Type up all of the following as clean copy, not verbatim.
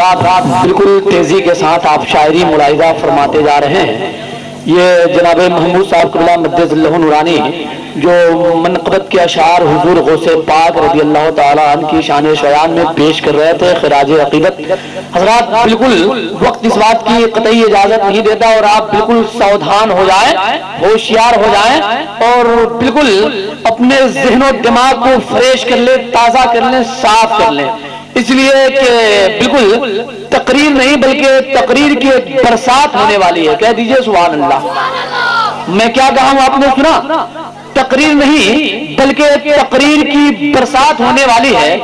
हज़रात बिल्कुल तेजी के साथ आप शायरी मुलाहिजा फरमाते जा रहे हैं। ये जनाब महमूद साहब क़िबला मद्दज़िल्लहु नूरानी जो मनक़बत के अशार हुज़ूर गौसे पाक रज़ी अल्लाह ताला अन्हु की शान शयान में पेश कर रहे थे ख़िराज अक़ीदत। हज़रात बिल्कुल वक्त इस बात की कतई इजाज़त नहीं देता और आप बिल्कुल सावधान हो जाएं, होशियार हो जाएं और बिल्कुल अपने ज़हन और दिमाग को फ्रेश कर लें, ताज़ा कर लें, साफ कर लें। इसलिए कि बिल्कुल तकरीर नहीं बल्कि तकरीर की एक बरसात होने वाली है। कह दीजिए सुभान अल्लाह। मैं क्या कहा हूं आपने सुना? तकरीर नहीं बल्कि तकरीर की बरसात होने वाली है।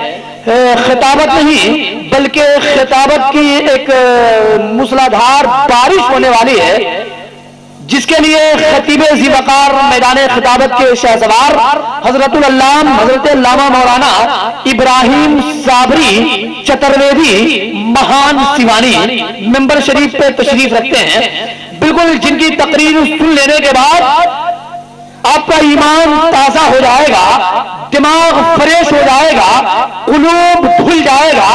खिताबत नहीं बल्कि खिताबत की एक मूसलाधार बारिश होने वाली है, जिसके लिए खतीब ज़ीवकार मैदान खिताबत के शहसवार हजरतुल अल्लाम हजरत अल्लामा मौलाना इब्राहिम साबरी चतुर्वेदी महान सिवानी मेंबर शरीफ पे तशरीफ रखते हैं। बिल्कुल जिनकी तकरीर सुन लेने के बाद आपका ईमान ताजा हो जाएगा, दिमाग फ्रेश हो जाएगा, कुलूब धुल जाएगा।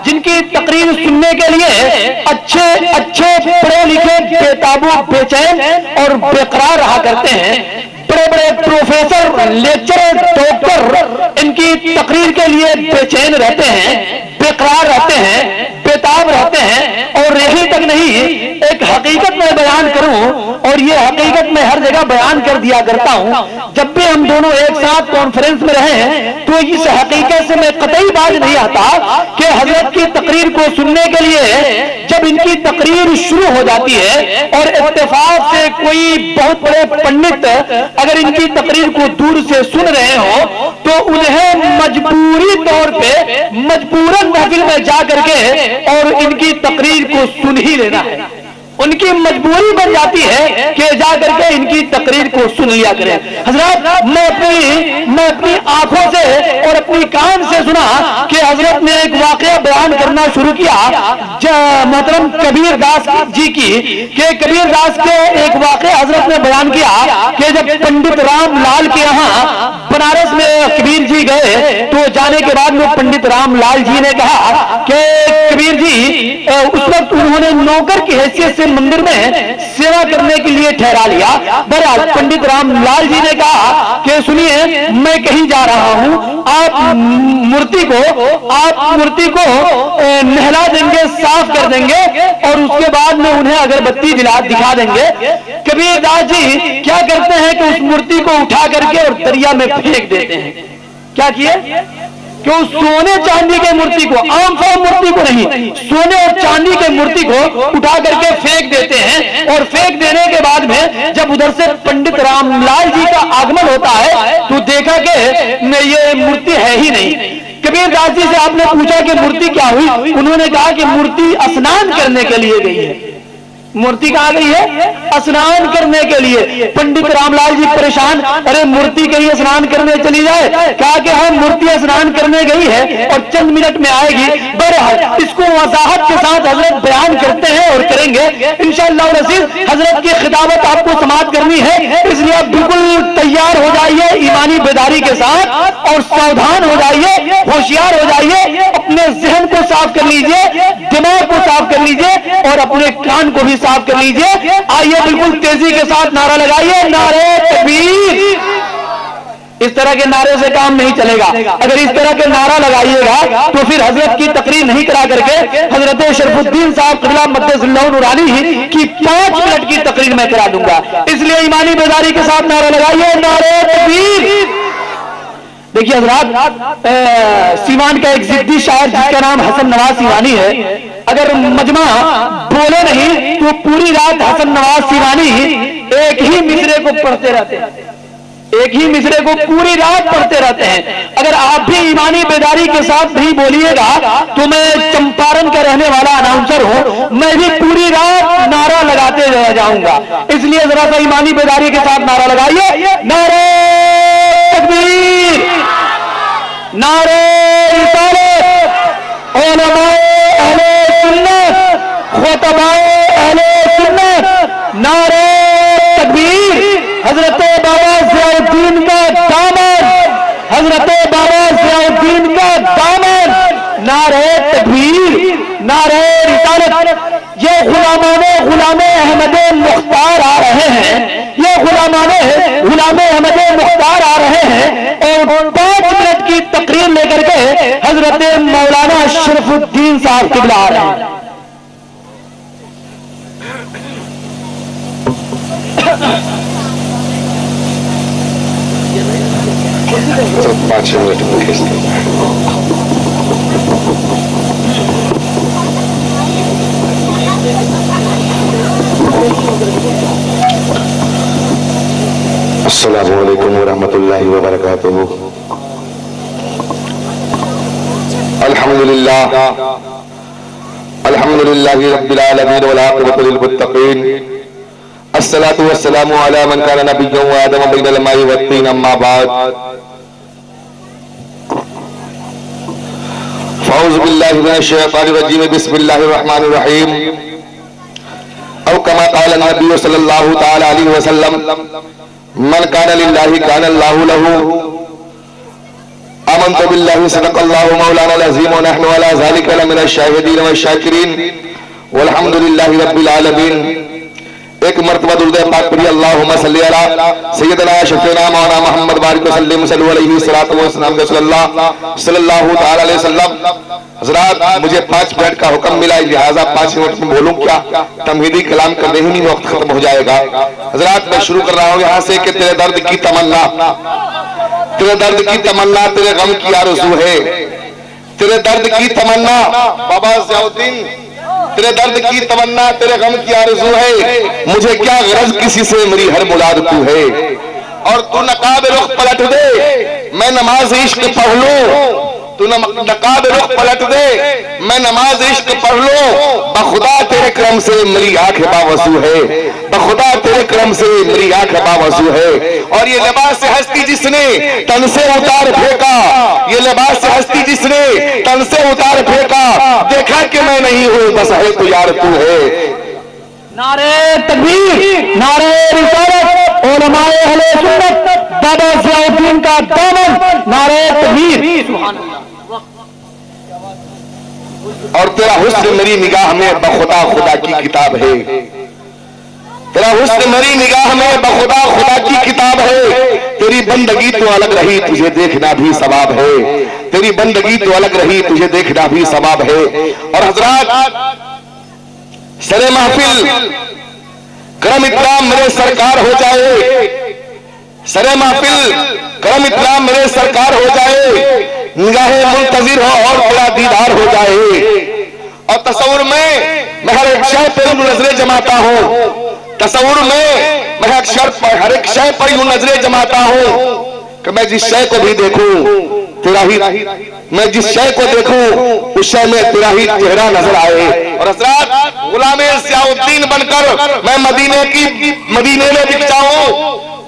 जिनकी तकरीर सुनने के लिए अच्छे अच्छे पढ़े लिखे बेताबू बेचैन और बेकरार रहा करते हैं। बड़े बड़े प्रोफेसर लेक्चरर डॉक्टर इनकी तकरीर के लिए बेचैन रहते हैं, बेकरार रहते हैं, बेताब रहते हैं। और यही तक नहीं, एक हकीकत में बयान करूं और ये हकीकत मैं हर जगह बयान कर दिया करता हूं। जब भी हम दोनों एक साथ कॉन्फ्रेंस में रहे तो इस हकीकत से मैं कतई बात नहीं आता कि हजरत की तकरीर को सुनने के लिए जब इनकी तकरीर शुरू हो जाती है और इत्तेफाक से कोई बहुत बड़े पंडित अगर इनकी तकरीर को दूर से सुन रहे हो तो उन्हें मजबूरी तौर पे मजबूरन महफिल में जा करके और इनकी तकरीर को सुन ही लेना है। उनकी मजबूरी बन जाती है कि जाकर के इनकी तकरीर को सुन लिया करें। हजरत मैं अपनी आंखों से और अपनी कान से सुना कि हजरत ने एक वाकया बयान करना शुरू किया मोहतरम कबीर दास जी की, कि कबीर दास के एक वाकया हजरत ने बयान किया कि जब पंडित राम लाल के यहाँ बनारस में कबीर जी गए तो जाने के बाद में पंडित राम लाल जी ने कहा कि कबीर जी उस वक्त उन्होंने नौकर की हैसियत से मंदिर में सेवा करने के लिए ठहरा लिया। बहरहाल पंडित रामलाल जी ने कहा कि सुनिए मैं कहीं जा रहा हूं, आप मूर्ति को नहला देंगे, साफ कर देंगे और उसके बाद में उन्हें अगरबत्ती दिखा देंगे। कबीर दास जी क्या करते हैं कि उस मूर्ति को उठा करके और दरिया में फेंक देते हैं। क्या किए कि उस सोने चांदी के मूर्ति को, आम फाम मूर्ति को नहीं, सोने और चांदी के मूर्ति को उठा करके फेंक देते हैं। और फेंक देने के बाद में जब उधर से पंडित रामलाल जी का आगमन होता है तो देखा कि ये मूर्ति है ही नहीं। कबीर दास जी से आपने पूछा कि मूर्ति क्या हुई? उन्होंने कहा कि मूर्ति स्नान करने के लिए गई है। मूर्ति कहाँ गई है? स्नान करने के लिए। पंडित रामलाल जी परेशान, अरे मूर्ति कहीं स्नान करने चली जाए? कहा कि हाँ मूर्ति स्नान करने गई है और चंद मिनट में आएगी। बहरहाल इसको वजाहत के साथ हजरत बयान करते हैं और करेंगे इंशाअल्लाह रज़ीज़। हजरत की खिताबत आपको समाप्त करनी है, इसलिए आप बिल्कुल तैयार हो जाइए ईमानी बेदारी के साथ और सावधान हो जाइए, होशियार हो जाइए। अपने जहन को साफ कर लीजिए, दिमाग को साफ कर लीजिए और अपने कान को भी साफ कर लीजिए। आइए बिल्कुल तेजी के साथ नारा लगाइए, नारे तकबीर। इस तरह के नारे से काम नहीं चलेगा। अगर इस तरह के नारा लगाइएगा तो फिर हजरत की तकरीर नहीं करा करके हजरत शरफुद्दीन साहब क़िबला मद्दज़िल्लहु नूरानी की 5 मिनट की तकरीर मैं करा दूंगा। इसलिए ईमानी बेदारी के साथ नारा लगाइए, नारे तकबीर। देखिए हजरात, सीवान का एक जिद्दी शायर जिसका नाम हसन नवाज सीवानी है, अगर मजमा बोले नहीं तो पूरी रात हसन नवाज सीवानी एक ही मिसरे को पढ़ते रहते हैं, एक ही मिसरे को पूरी रात पढ़ते रहते हैं। अगर आप भी ईमानी बेदारी के साथ नहीं बोलिएगा तो मैं चंपारण का रहने वाला अनाउंसर हूं, मैं भी पूरी रात नारा लगाते रह जाऊंगा। इसलिए जरा सा ईमानी बेदारी के साथ नारा लगाइए, नारे तकबीर, नारे रिसालत, उलमाए अहले सुन्नत, खुतबाए अहले सुन्नत, नारे तकबीर। हजरत बाबा ज़ियाउद्दीन का दामन, हजरत बाबा ज़ियाउद्दीन का दामन, नारे तकबीर, नारे रिसालत ये गुलामे अहमद मुख्तार आ रहे हैं, ये गुलामे अहमद मुख्तार आ रहे हैं और 5 मिनट की तकरीर लेकर के हजरत मौलाना शरफुद्दीन साहब किबला आ रहे हैं। 5 मिनट में खींचते हैं। अस्सलामु अलैकुम वरहमतुल्लाहि वबरकातुहू। अल्हम्दुलिल्लाह अल्हम्दुलिल्लाहि रब्बिल आलमीन वल आक़िबतु लिल मुत्तक़ीन। अस्सलातु वस्सलामु अला मन काना नबिय्यन व आदम बैनल माइ वत्तीन अम्मा बाद। फ़ौज़ु बिल्लाहि मिनश शैतानिर रजीम बिस्मिल्लाहिर रहमानिर रहीम। औ कमा क़ाला नबी सल्लल्लाहु तआला अलैहि वसल्लम मन काना लिल्लाहि काना अल्लाहु लहू। आमन्तु बिल्लाहि सदक़ल्लाहु मौलाना अज़ीम व नहनु अला ज़ालिका लमिनश शाहिदीन व शाकिरीन वल्हम्दुलिल्लाहि रब्बिल आलमीन। एक मर्तबा दुरूद पाक पढ़िए, अल्लाहुम्मा सल्ली अला सय्यदना शफ़ीना मौलाना मुहम्मद बारिक वसल्लिम सल्लल्लाहु अलैहि सलातु व सलाम सल्लल्लाहु तआला अलैहि वसल्लम। हज़रात, मुझे 5 मिनट का हुक्म मिला, लिहाजा 5 मिनट में बोलूं क्या? तमहीदी कलाम करने ही नहीं वक्त खत्म हो जाएगा। हज़रात, मैं शुरू कर रहा हूं यहां से कि तेरे दर्द की तमन्ना, तेरे दर्द की तमन्ना तेरे गम की आरज़ू है। तेरे दर्द की तमन्ना बाबा ज़ियाउद्दीन, तेरे दर्द की तमन्ना तेरे गम की आरज़ू है। मुझे क्या गरज किसी से, मेरी हर मुराद तू है। और तू नकाब रुख पलट दे, मैं नमाज इश्क पढ़ लूं। तू नकाब रुख पलट दे, मैं नमाज इश्क पढ़ लूं। बखुदा तेरे करम से मेरी आंख बावसू है, बखुदा तेरे करम से मेरी आंख बावसू है। और ये लिबास हस्ती जिसने तन से उतार फेंका, ये लिबास हस्ती जिसने तन से उतार फेंका, देखा कि मैं नहीं हूं बस है तो यार तू है। नारे तकबीर, नारे रिसालत, उलमाए अहले सुन्नत, बाबा ज़ियाउद्दीन का दामन, नारे तकबीर, सुभान अल्लाह। और तेरा हुस्न मेरी निगाह में बखुदा खुदा की किताब है। तेरा हुस्न मेरी निगाह में बखुदा खुदा की किताब है। तेरी बंदगी तो अलग रही, तुझे देखना भी सवाब है। तेरी बंदगी तो अलग रही, तुझे देखना भी सवाब है। और हजरात, सरे महफिल करम इकराम मेरे सरकार हो जाए, सरे महफिल करम इकराम मेरे सरकार हो जाए। निगाहे मुंतजिर हो और तेरा दीदार हो जाए। और तस्वुर में मैं हर एक शय पर नजरें जमाता हूँ, तस्वुर में मैं हर एक शय पर यूं नजरें जमाता हूँ कि मैं जिस शय को भी देखूं तेरा ही, मैं जिस शय को देखूं उस शय में तेरा ही चेहरा नजर आए। और हज़रात, गुलामे ज़ियाउद्दीन बनकर मैं मदीने में बिक जाऊं,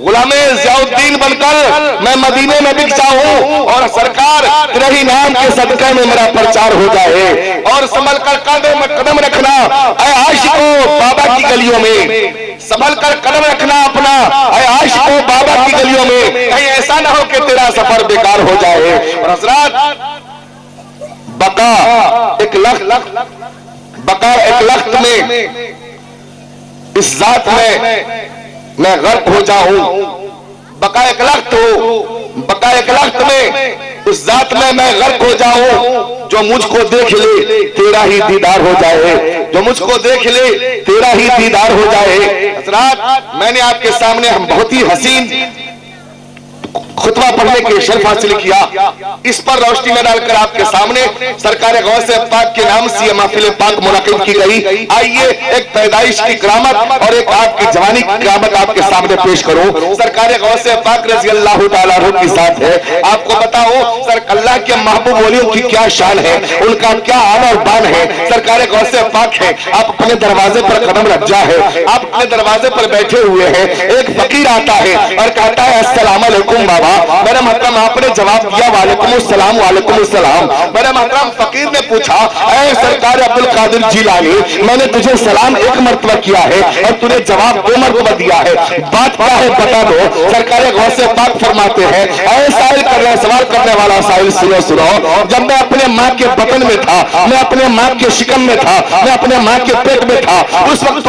गुलामे ज़ियाउद्दीन बनकर मैं मदीने में बिक जाऊं। और सरकार तेरे ही नाम के सदक़े में मेरा प्रचार हो जाए। और संभल कर कदम रखना ऐ आशिकों बाबा की गलियों में, संभल कर कदम रखना अपना ऐ आशिकों बाबा की गलियों में, कहीं ऐसा ना हो कि तेरा सफर बेकार हो जाए। और हज़रात, बका एक लख्त में, इस जात में मैं गर्क हो जाऊं। बका एक लख्त हो, बका एक लख्त में उस जात में मैं गर्क हो जाऊं। जो मुझको देख ले तेरा ही दीदार हो जाए, जो मुझको देख ले तेरा ही दीदार हो जाए। हज़रात, मैंने आपके सामने हम बहुत ही हसीन खुतबा पढ़ने के शर्फ हासिल किया। इस पर रोशनी में डालकर आपके सामने सरकार गौसे पाक के नाम से महफिल पाक मुनाकिब की गई। आइए एक पैदाइश की करामत और एक आपकी जवानी की करामत आपके सामने पेश करूं। सरकार गौसे पाक रज़ी अल्लाह तआला अन्हु की साथ है। आपको बताओ सर अल्लाह के महबूब वलियों की क्या शान है, उनका क्या आन और बान है। सरकार गौसे पाक है, आप अपने दरवाजे पर कदम रख जा है, आप अपने दरवाजे पर बैठे हुए हैं। एक फकीर आता है और कहता है अस्सलाम अलैकुम बाबा। मेरे मोहतरम आपने जवाब दिया वालेकुम अस्सलाम, वालेकुम अस्सलाम। मेरे मोहतरम फकीर ने पूछा ऐ सरकार अब्दुल कादिर जिलानी, मैंने तुझे सलाम एक मर्तबा किया है और तूने जवाब 2 मर्तबा दिया है, बात क्या है बता दो। सरकार गौसे पाक फरमाते हैं ऐ साइल करने सवाल करने वाला साइल सुनो सुनो। जब मैं अपने माँ के बतन में था, मैं अपने माँ के शिकम शिकम में था, मैं अपने माँ के पेट में था, उस वक्त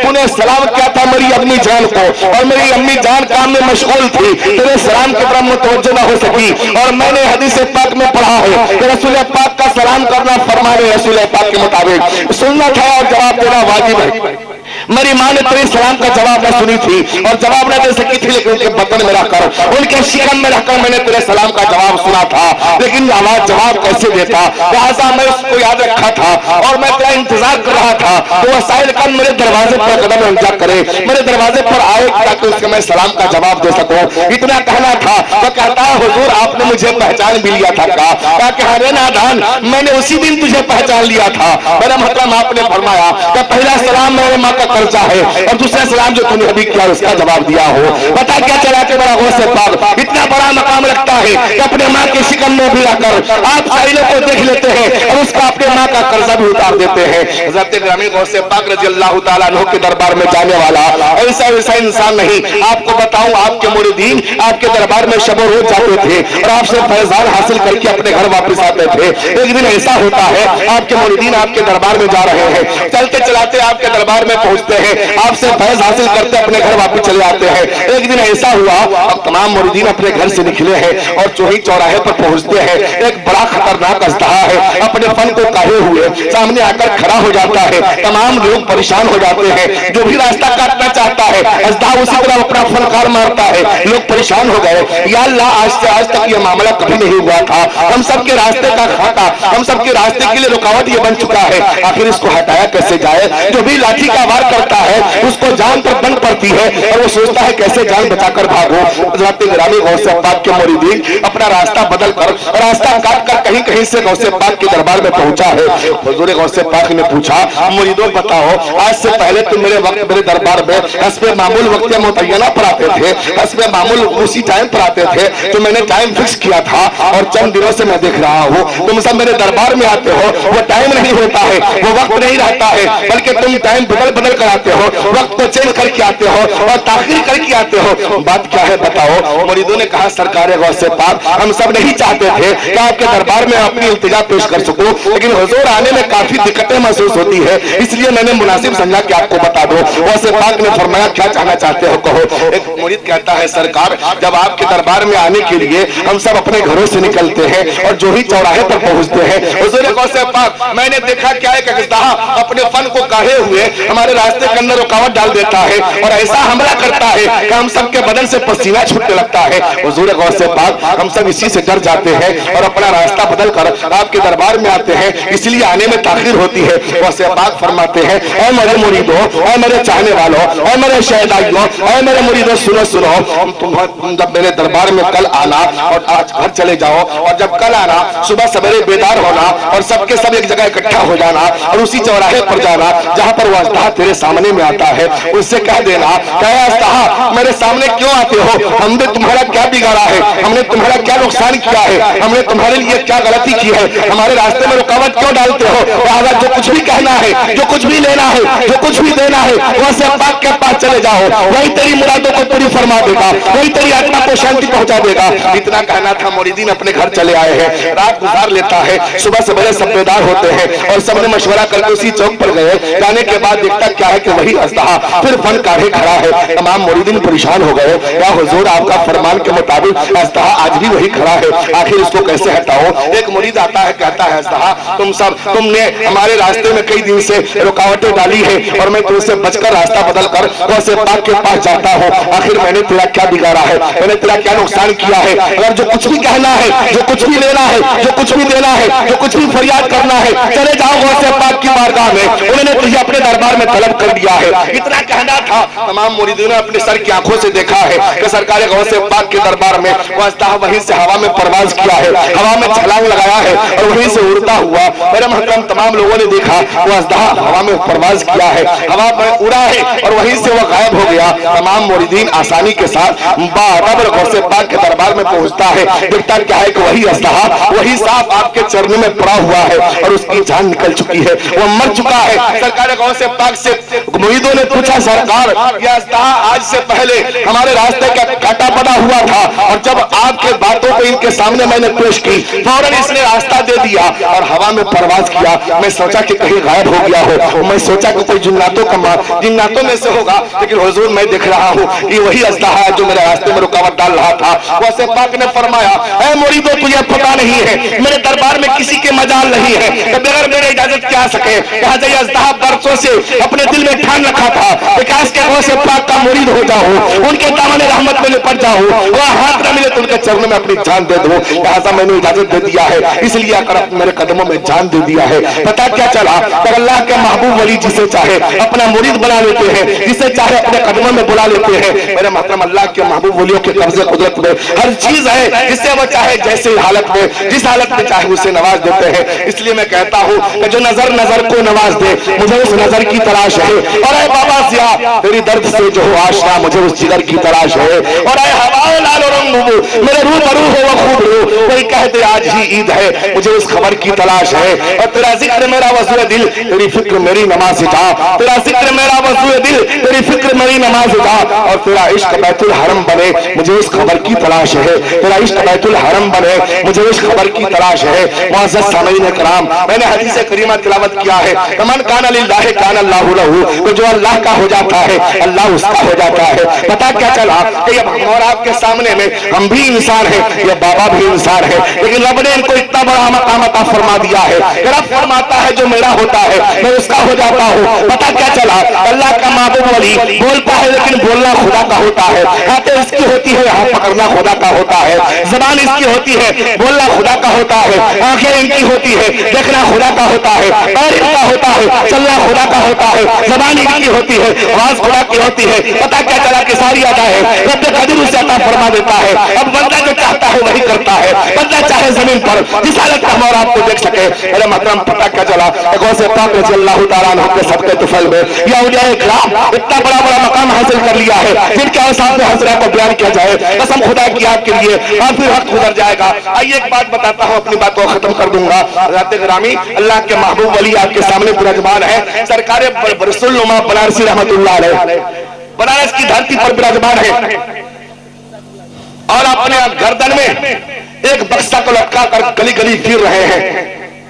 तूने सलाम किया था मेरी अम्मी जान को, और मेरी अम्मी जान काम में मशगूल थी, तेरे सलाम की तरफ मुतवज्जो न हो सकी। और मैंने हदीस पाक में पढ़ा है कि रसूल पाक का सलाम करना फरमाने रसूल पाक के मुताबिक सुनना था और जवाब देना वाजिब है। मेरी माँ ने तेरे सलाम का जवाब न सुनी थी और जवाब न दे सकी थी, लेकिन उनके बदन में रखकर, उनके शिकम में रखकर मैंने तेरे सलाम का जवाब सुना था, लेकिन आवाज जवाब कैसे देता, लिहाजा मैं उसको याद रखा था और मैं तेरा इंतजार कर रहा था तो वह साहिल कन मेरे दरवाजे पर कदम रंजा करे, मेरे दरवाजे पर आए ताकि उसके मैं सलाम का जवाब दे सकूं। इतना कहना था तो कहता है हुजूर आपने मुझे पहचान भी लिया था का कि हरे नादान मैंने उसी दिन तुझे पहचान लिया था। मेरा मतलब आपने फरमाया कि पहला सलाम मेरे माँ का कर्जा है और दूसरा सलाम जो तूने अभी किया उसका जवाब दिया हो। बता क्या चला के बड़ा गौसे पाक इतना बड़ा मकाम रखता है कि अपने माँ के शिकम में भी आकर आप साहिलों को देख लेते हैं और उसका अपने माँ का कर्जा भी उतार देते हैं। हज़रत ग्रामी गौसे पाक रज़ी अल्लाह तआला अन्हु के दरबार में जाने वाला ऐसा इंसान नहीं। आपको बताऊं आपके मुरीदीन आपके दरबार में शब रोज जाते थे और आपसे फैजान हासिल करके अपने घर वापस आते थे। एक दिन ऐसा होता है आपके मुरीदीन आपके दरबार में जा रहे हैं, चलते चलाते आपके दरबार में पहुंचते हैं, आपसे फैज हासिल करते अपने घर वापस चले आते हैं। एक दिन ऐसा हुआ अब तमाम मुरीदीन अपने घर से निकले हैं और चौही चौराहे पर पहुंचते हैं, एक बड़ा खतरनाक अजदहा है अपने फन को काहे हुए सामने आकर खड़ा हो जाता है। तमाम लोग परेशान हो जाते हैं, जो भी रास्ता काटना चाहता है अजदहा उसी तरह अपना फनकार मारता है। लोग परेशान हो गए, या अल्लाह आज से आज तक ये मामला कभी नहीं हुआ था, हम सबके रास्ते का खाका, हम सबके रास्ते के लिए रुकावट ये बन चुका है, आखिर इसको हटाया कैसे जाए। जो भी लाठी का वार करता है उसको जान पर बंद पड़ती है और वो सोचता है कैसे जान बचाकर भागो। हज़रत ग्रामी गौसे पाक के मुरीदीन अपना रास्ता बदल कर रास्ता काट कर कहीं कहीं से गौसे पाक के दरबार में पहुंचा है। हुजूर गौसे पाक ने पूछा मुरीदों बताओ आज से पहले तुम मेरे दरबार में हस्बे मामूल वक्त मुतय्यना पर आते थे, हस्बे मामूल उसी टाइम पर आते थे तो मैंने टाइम फिक्स किया था और चंद दिनों से मैं देख रहा हूँ तुम सब मेरे दरबार में आते हो, वो टाइम नहीं होता है, वो वक्त नहीं रहता है, बल्कि तुम टाइम बदल कर आते हो, वक्त को चेंज करके आते हो और ताखीर करके आते हो। बात क्या है बताओ। मुरीदों ने कहा सरकार गौसे पाक हम सब नहीं चाहते थे कि आपके दरबार में अपनी इल्तिजा पेश कर सकूं, लेकिन हुजूर आने में काफी दिक्कतें महसूस होती है, इसलिए मैंने मुनासिब समझा कि आपको बता दो। गौसे पाक ने फरमाया क्या चाहना चाहते हो कहो। एक मुरीद कहता है सरकार जब आपके दरबार में आने के लिए हम सब अपने घरों से निकलते हैं और जो ही चौराहे पर पहुंचते हैं हुजूर गौसे पाक मैंने देखा क्या एक अजदहा अपने फन को काहे हुए हमारे रास्ते के अंदर रुकावट डाल देता है और ऐसा हमला करता है कि हम सबके बदन से पसीना छूटने लगता है। हुजूर गौसे पाक हम सब इसी से डर जाते हैं और अपना रास्ता बदल कर आपके दरबार में आते हैं, इसलिए आने में ताखीर होती है। गौसे पाक फरमाते हैं ऐ मेरे मुरीदों, ऐ मेरे चाहने वालों, ऐ मेरे शहदाइयों, ऐ मेरे मुरीदों सुनो सुनो, तुम जब मेरे दरबार में कल आना और आज घर चले जाओ और जब कल आना सुबह सवेरे बेदार होना और सबके सब एक जगह इकट्ठा हो जाना और उसी चौराहे पर जाना जहां पर वो अजदहा तेरे सामने में आता है, उससे कह देना अजदहा मेरे सामने क्यों आते हो, हमने तुम्हारा क्या बिगाड़ा है, हमने तुम्हारा क्या नुकसान किया है, हमने तुम्हारे लिए क्या गलती की है, हमारे रास्ते में रुकावट क्यों डालते हो। जो कुछ भी कहना है, जो कुछ भी लेना है, जो कुछ भी देना है वैसे पाक के पास चले जाओ, वही तेरी मुरादों को पूरी फरमा देगा, वही तेरी आत्मा को शांति पहुंचा देगा। इतना कहना था, मुरीदीन अपने घर चले आए हैं, रात गुजार लेता है, सुबह सवेरे सब बेदार होते हैं और सबने मशवरा करके उसी चौक पर गए। जाने के बाद देखता क्या है कि वही अजदहा फिर फन काढ़े खड़ा है। तमाम मुरीदीन परेशान हो गए, या हुजूर आपका फरमान के मुताबिक अजदहा आज भी वही खड़ा है, आखिर इसको कैसे हटाओ। एक मुरीद आता है कहता है अजदहा तुमने हमारे रास्ते में कई दिन से रुकावटें डाली है और मैं तुमसे बचकर रास्ता बदल कर गौसे पाक के पास जाता हूँ, आखिर मैंने तेरा क्या बिगाड़ा है, मैंने तेरा क्या नुकसान किया है। अगर जो कुछ भी कहना है, जो कुछ भी लेना है, जो कुछ भी देना है, जो कुछ भी फरियाद करना है, चले जाओ गौसे पाक की बारगाह में, उन्होंने तुझे अपने दरबार में तलब कर दिया है। इतना कहना था, तमाम मुरीदों ने अपने सर की आंखों से देखा है कि सरकार गौसे पाक के दरबार में वो अजदहा वहीं से हवा में परवाज किया है, हवा में छलांग लगाया है और वहीं से उड़ता हुआ मेरे महतरम तमाम लोगों ने देखा वो अजदहा हवा में परवाज किया है, हवा में उड़ा है और वहीं से वो गायब हो गया। तमाम मुरीदीन आसानी के साथ बारबर गौसे पाक के दरबार में पहुंचता है, देखता क्या है कि वही अजदहा वही सांप आपके चरणों में पड़ा हुआ है और उसकी जान निकल चुकी है, वो मर चुका है। सरकार गौसे पाक से मुरीदों ने पूछा, सरकार यह अजदहा आज से पहले हमारे रास्ते का काटा पड़ा हुआ था और जब आपके बातों को इनके सामने मैंने पेश की फौरन इसने रास्ता दे दिया और हवा में परवाज किया। मैं सोचा कि कहीं गायब हो गया हो, मैं सोचा कि कोई जिन्नातों में से होगा, लेकिन हुजूर मैं देख रहा हूँ कि वही अजदहा है जो मेरे रास्ते में रुकावट डाल रहा था। वैसे पाक ने फरमाया, ऐ मुरीदों तुझे पता नहीं है मेरे दरबार में किसी के मजाल नहीं है कि बगैर मेरे इजाजत के आ सके। लिहाजा अजदहा बरसों से अपने दिल में ठान रखा था विकास के गौसे पाक का मुरीद हो जाऊं, उनके दामन रहमत में लिपट जाऊं, वह हाथ न मिले तो उनके चरणों में अपनी जान दे दूं। लिहाजा मैंने इजाजत दे दिया है, इसलिए आकर मेरे कदमों में जान दे दिया है। पता क्या चला, तो अल्लाह के महबूब वली जिसे चाहे अपना मुरीद बना लेते हैं, जिसे चाहे अपने कदमों में बुला लेते हैं। मेरे मोहतरम अल्लाह के महबूब वलियों के कब्जे कुदरत में हर चीज है, जिससे वो चाहे जैसे हालत में जिस हालत में चाहे उसे नवाज देते हैं। इसलिए मैं कहता हूँ कि जो नजर नजर को नवाज दे मुझे उस नजर की तलाश है। और ऐ बाबा सिया तेरी दर्द से जो हो आशना मुझे उस जिगर की तलाश है। और ऐ हवाए लाल रंग मेरे रूह बरू हो वो खूब रो, कोई कहते आज ही ईद है मुझे उस खबर की तलाश है। और तेरा जिक्र मेरा वज़ू दिल तेरी फिक्र मेरी नमाज जा, तेरा जिक्र मेरा वज़ू दिल तेरी फिक्र मेरी नमाज जा। और तेरा इश्क बैतुल हरम बने मुझे उस खबर की तलाश है, तेरा इश्क बैतुल हरम बने मुझे उस खबर की तलाश है। मुअज़्ज़ज़ सामीन कराम, मैंने हदीस करीमा तिलावत किया है, मन कान लिल्लाहि कान अल्लाहु लहू, तो जो अल्लाह का हो जाता है अल्लाह उसका हो जाता है। पता क्या चला कि अब हम और आपके सामने में हम भी इंसान हैं, ये बाबा भी इंसान है, लेकिन रब ने इनको इतना बड़ा मकाम अता फरमा दिया है। रब फरमाता है जो मेरा होता है मैं उसका हो जाता हूँ। पता क्या चला, अल्लाह का महबूब वली बोलता है लेकिन बोलना खुदा का होता है, हाथें इसकी होती है हाथ पकड़ना खुदा का होता है, जबान इसकी होती है बोलना खुदा का होता है, आंखें इनकी होती है देखना खुदा का होता है, पैर इनका होता है चलना खुदा का होता है, जबान इनकी होती है आवाज खुदा की होती है। पता क्या चला कि सारी अदा है रब कदीर उसे अता फरमा देता है। अब बंदा जो चाहता है वही करता है, बंदा चाहे जमीन पर जिस हालत का हम और आपको देख सके। मेरे महतरम पता क्या चला, गौसे पाक रज़ी अल्लाह तआला अन्हु के सबके तुफैल में या औलियाए किराम इतना बड़ा बड़ा मकाम हासिल कर लिया है जिनके औसाफ में हज़रा को बयान किया जाए कसम खुदा की आपके लिए और फिर वक्त गुजर जाएगा। आइए एक बात बताता हूँ, अपनी बात को खत्म कर दूंगा। हज़रत गिरामी अल्लाह के महबूब वली आपके सामने विराजमान है, सरकार रसूल नुमा बनारसी रहमतुल्लाह अलैह बनारस की धरती पर विराजमान है और अपने गर्दन में एक बक्सा को लटका कर गली गली फिर रहे हैं।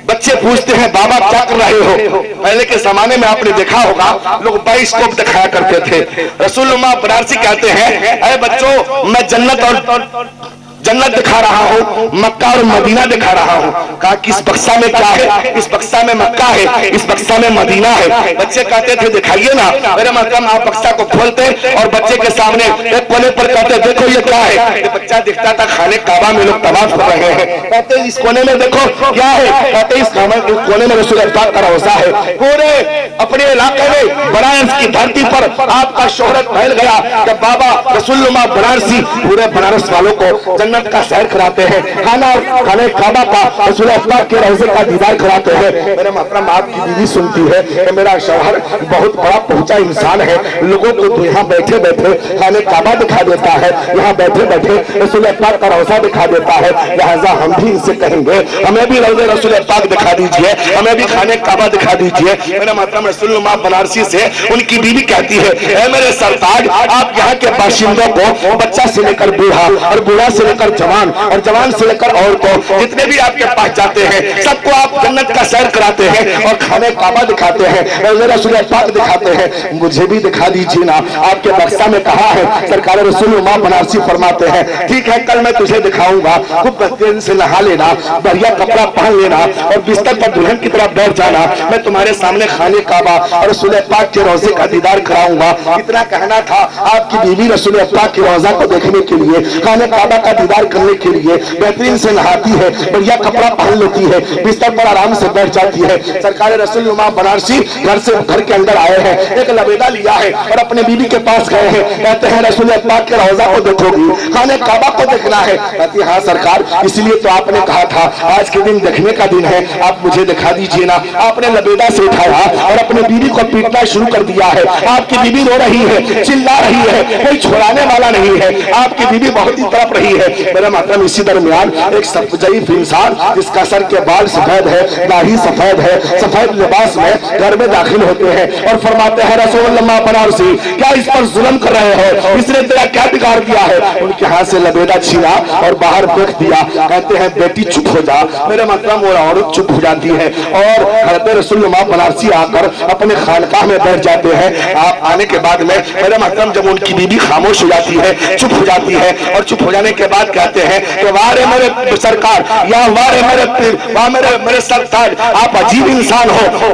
बच्चे पूछते हैं बाबा क्या कर रहे हो? पहले के जमाने में आपने देखा होगा लोग बाइस्कोप दिखाया करते थे। रसूल बनारसी कहते हैं अरे बच्चों मैं जन्नत दिखा रहा हूँ, मक्का और मदीना दिखा रहा हूँ। कहा कि इस बक्सा में क्या है? इस बक्सा में मक्का है, इस बक्सा में मदीना है। बच्चे कहते थे दिखाइए ना। मेरे मतलब आप बक्सा को खोलते और बच्चे के सामने एक कोने पर कहते देखो ये क्या है? बच्चा दिखता था खाने काबा में लोग तवाफ कर रहे हैं। कहते इस कोने में देखो क्या है? कहते इस कोने में रसूल पाक का रोज़ा है। पूरे अपने इलाके में बनारस की धरती पर आपका शोहरत फैल गया कि बाबा रसूल बनारसी पूरे बनारस वालों को जन्नत का सैर कराते हैं, खाने काबा का रसूल पाक के रोज़े का दीदार कराते हैं। मेरे मोहतरम आपकी बीवी सुनती है कि मेरा शौहर बहुत बड़ा पहुंचा इंसान है, लोगों को तो यहाँ बैठे बैठे खाने काबा दिखा देता है, यहाँ बैठे बैठे रसूल पाक का रोज़ा दिखा देता है। लिहाजा हम भी इनसे कहेंगे हमें भी रोज़े रसूल पाक दिखा दीजिए, हमें भी खाने काबा दिखा दीजिए। मेरे मोहतरम रसूल बनारसी से उनकी बीवी कहती है मेरे सरताज आप यहाँ के बाशिंदों को बच्चा से लेकर बूढ़ा और बूढ़ा से लेकर जवान और जवान से लेकर औरतों जितने भी आपके पास जाते हैं सबको आप जन्नत का सैर कराते हैं और खाने काबा दिखाते हैं, रसूल पाक दिखाते हैं। मुझे भी दिखा दीजिए ना। आपके बक्सा में कहा है सरकार रसूल बनारसी फरमाते हैं ठीक है कल मैं तुझे दिखाऊंगा, खूब बेहतरीन से नहा लेना, बढ़िया कपड़ा पहन लेना और बिस्तर पर दुल्हन की तरफ बैठ जाना। मैं तुम्हारे सामने खाने काबा और रसूल पाक के रोज़े का दीदार कराऊंगा। इतना कहना था आपकी बीवी रसूल पाक के रोज़ा को देखने के लिए, खाने काबा का दीदार करने के लिए बेहतरीन से नहाती है, बढ़िया कपड़ा पहन लेती है, बिस्तर पर आराम से बैठ जाती है। सरकार रसूल बनारसी घर के अंदर आए हैं, एक लबेदा लिया है और अपने बीवी के पास गए हैं। कहते हैं रसूल पाक के रोज़ा को देखोगी, खाने काबा को देखना है? कहती हाँ सरकार इसलिए तो आपने कहा था आज के दिन देखने का दिन है, आप मुझे दिखा दीजिए ना। आपने लबेदा से उठाया और अपने बीवी को पीटना शुरू कर दिया है। आपकी बीवी रो रही है, चिल्ला रही है, कोई छुड़ाने वाला नहीं है, आपकी बीवी बहुत ही तड़प रही है। मेरा मतलब इसी दरमियान एक ज़ईफ इंसान जिसका सर के बाल सफेद है, दाढ़ी सफेद है, सफेद लिबास में घर में दाखिल होते हैं और फरमाते हैं रसूलुल्लाह बनारसी क्या इस पर जुल्म कर रहे हो, इसने तेरा क्या बिगाड़ दिया है। उनके हाथ से लबेदा छीना और बाहर फेंक दिया। कहते हैं बेटी चुप हो जा। मेरे मतलब वो औरत चुप हो जाती है और हज़रत रसूलुल्लाह बनारसी आकर अपने खानकाह में बैठ जाते हैं। आप आने के बाद में मेरे मतलब जब उनकी बीवी खामोश हो जाती है, चुप हो जाती है और चुप हो जाने के बाद कहते हैं कि वाह रे मेरे सरकार या वाह रे मेरे पीर, वाह मेरे सरताज, आप अजीब इंसान हो।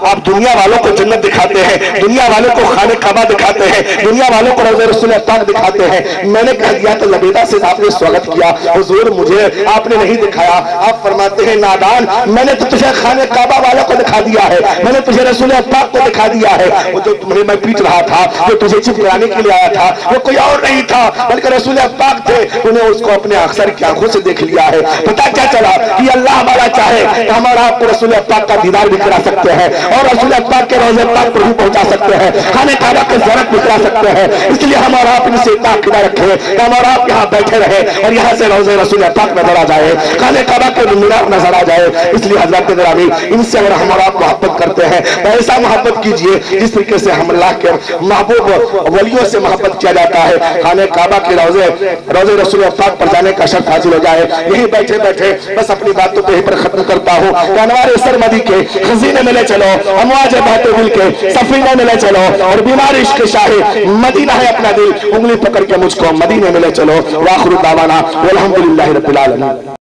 आप दुनिया वालों को जन्नत दिखाते हैं, दुनिया वालों को खाने काबा दिखाते हैं, दुनिया वालों को रोज़े रसूल पाक दिखाते हैं। मैंने कह दिया तो लबेदा से आपने स्वागत किया, हुजूर मुझे आपने नहीं दिखाया। आप फरमाते हैं नादान, मैंने तो तुझे खाने काबा वालों को दिखा दिया है, मैंने तुझे रसूल पाक को दिखा दिया है। वो जो तुम्हें मैं पीट रहा था, जो तुझे चुप कराने के लिए आया था, वो कोई और नहीं था बल्कि रसूल पाक थे। उन्हें उसको अपने अक्सर की आंखों से देख लिया है। पता क्या चला कि अल्लाह हमारा चाहे तो हमारा आपको रसूल पाक का दीदार भी करा सकते हैं और रसूल पाक के रोज़े पाक पर भी पहुंचा सकते हैं, खाने काबा के ज़ियारत भी करा सकते हैं। इसलिए हमारा आप इनसे इतना अकीदा रखे कि हमारा आप यहाँ बैठे रहे और यहाँ से रोज़े रसूल पाक नजर आ जाए, खाने काबा के मीनार नजर आ जाए। इसलिए हज़रत गिरामी इनसे अगर हमारा आप मोहब्बत करते हैं तो ऐसा मोहब्बत कीजिए जिस तरीके से हम अल्लाह के महबूब वलियों से मोहब्बत किया जाता है। खाने काबा के रोज़े रसूल पाक पर जाने का शर्त हासिल हो जाए। यही बैठे बैठे बस अपनी बातों को यहीं पर खत्म करता हूँ। अनवार सरमदी के खजीने में ले चलो, अमवाज बहते दिल के सफीने में ले चलो और बीमार इश्क शाही मदीना है अपना दिल, उंगली पकड़ के मुझको मदीने में ले चलो। वाखिर दावाना वल्हम्दुलिल्लाहि रब्बिल आलमीन।